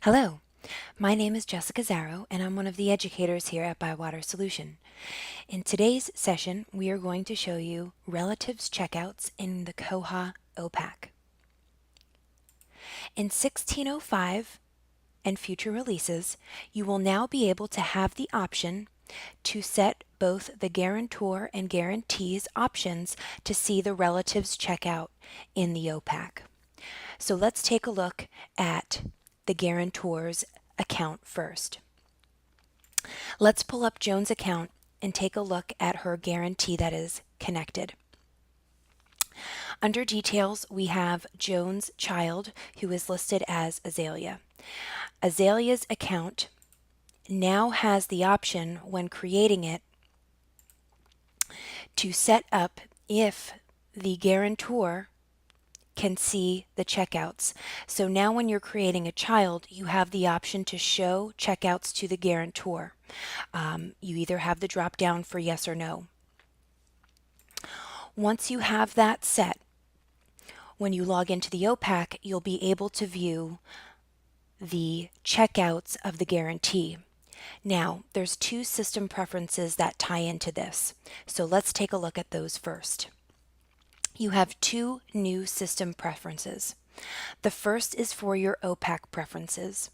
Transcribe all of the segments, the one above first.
Hello, my name is Jessica Zarrow, and I'm one of the educators here at Bywater Solution. In today's session, we are going to show you relatives checkouts in the Koha OPAC. In 1605 and future releases, you will now be able to have the option to set both the guarantor and guarantees options to see the relatives checkout in the OPAC. So let's take a look at the guarantor's account first. Let's pull up Joan's account and take a look at her guarantee that is connected. Under details, we have Joan's child, who is listed as Azalea. Azalea's account now has the option when creating it to set up if the guarantor can see the checkouts. So now when you're creating a child, you have the option to show checkouts to the guarantor. You either have the drop down for yes or no. Once you have that set, when you log into the OPAC, you'll be able to view the checkouts of the guarantee. Now, there's two system preferences that tie into this. So let's take a look at those first. You have two new system preferences. The first is for your OPAC preferences,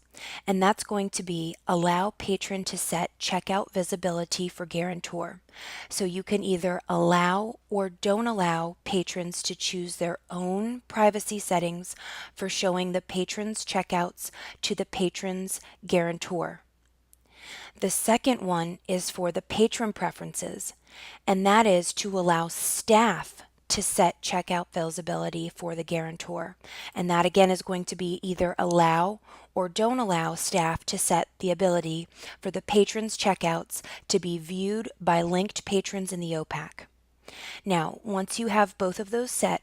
and that's going to be allow patron to set checkout visibility for guarantor. So you can either allow or don't allow patrons to choose their own privacy settings for showing the patron's checkouts to the patron's guarantor. The second one is for the patron preferences, and that is to allow staff to set checkout visibility for the guarantor. And that again is going to be either allow or don't allow staff to set the ability for the patrons' checkouts to be viewed by linked patrons in the OPAC. Now, once you have both of those set,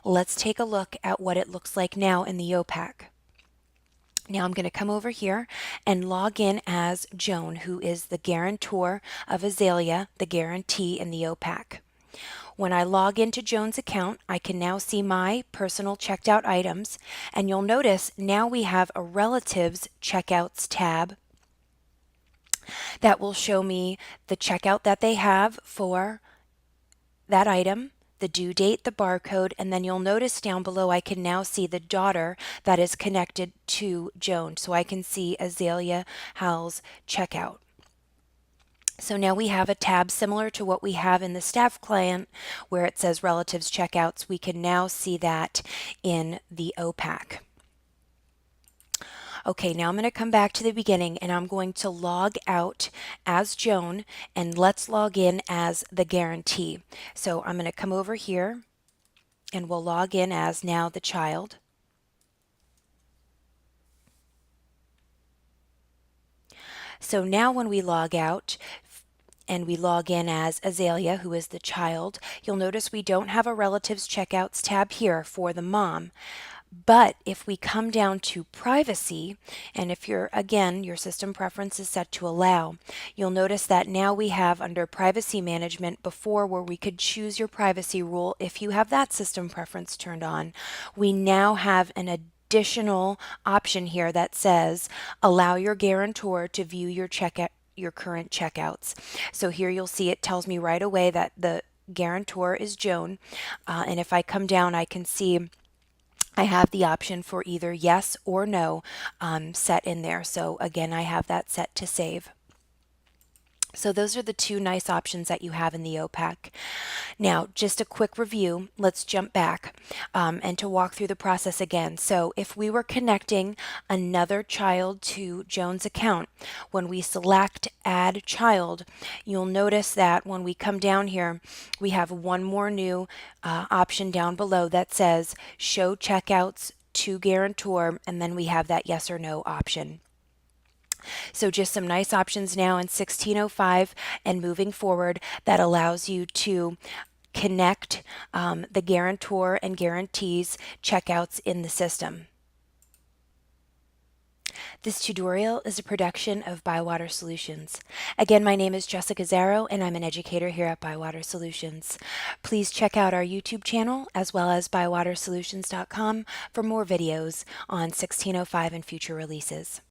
let's take a look at what it looks like now in the OPAC. Now I'm going to come over here and log in as Joan, who is the guarantor of Azalea, the guarantee in the OPAC. When I log into Joan's account, I can now see my personal checked out items, and you'll notice now we have a relatives checkouts tab that will show me the checkout that they have for that item, the due date, the barcode, and then you'll notice down below I can now see the daughter that is connected to Joan. So I can see Azalea Howell's checkout. So now we have a tab similar to what we have in the staff client where it says relatives checkouts. We can now see that in the OPAC. Okay, now I'm going to come back to the beginning and I'm going to log out as Joan, and let's log in as the guarantee. So I'm going to come over here and we'll log in as now the child. So now when we log out and we log in as Azalea, who is the child, you'll notice we don't have a relatives checkouts tab here for the mom. But if we come down to privacy, and if your system preference is set to allow, you'll notice that now we have under privacy management before where we could choose your privacy rule. If you have that system preference turned on, we now have an additional option here that says allow your guarantor to view your current checkouts. So here you'll see it tells me right away that the guarantor is Joan, and if I come down I can see I have the option for either yes or no set in there. So again, I have that set to save. So those are the two nice options that you have in the OPAC. Now, just a quick review. Let's jump back and to walk through the process again. So if we were connecting another child to Joan's account, when we select Add Child, you'll notice that when we come down here, we have one more new option down below that says Show Checkouts to Guarantor, and then we have that yes or no option. So just some nice options now in 1605 and moving forward that allows you to connect the guarantor and guarantees checkouts in the system. This tutorial is a production of Bywater Solutions. Again, my name is Jessica Zarrow and I'm an educator here at Bywater Solutions. Please check out our YouTube channel as well as bywatersolutions.com for more videos on 1605 and future releases.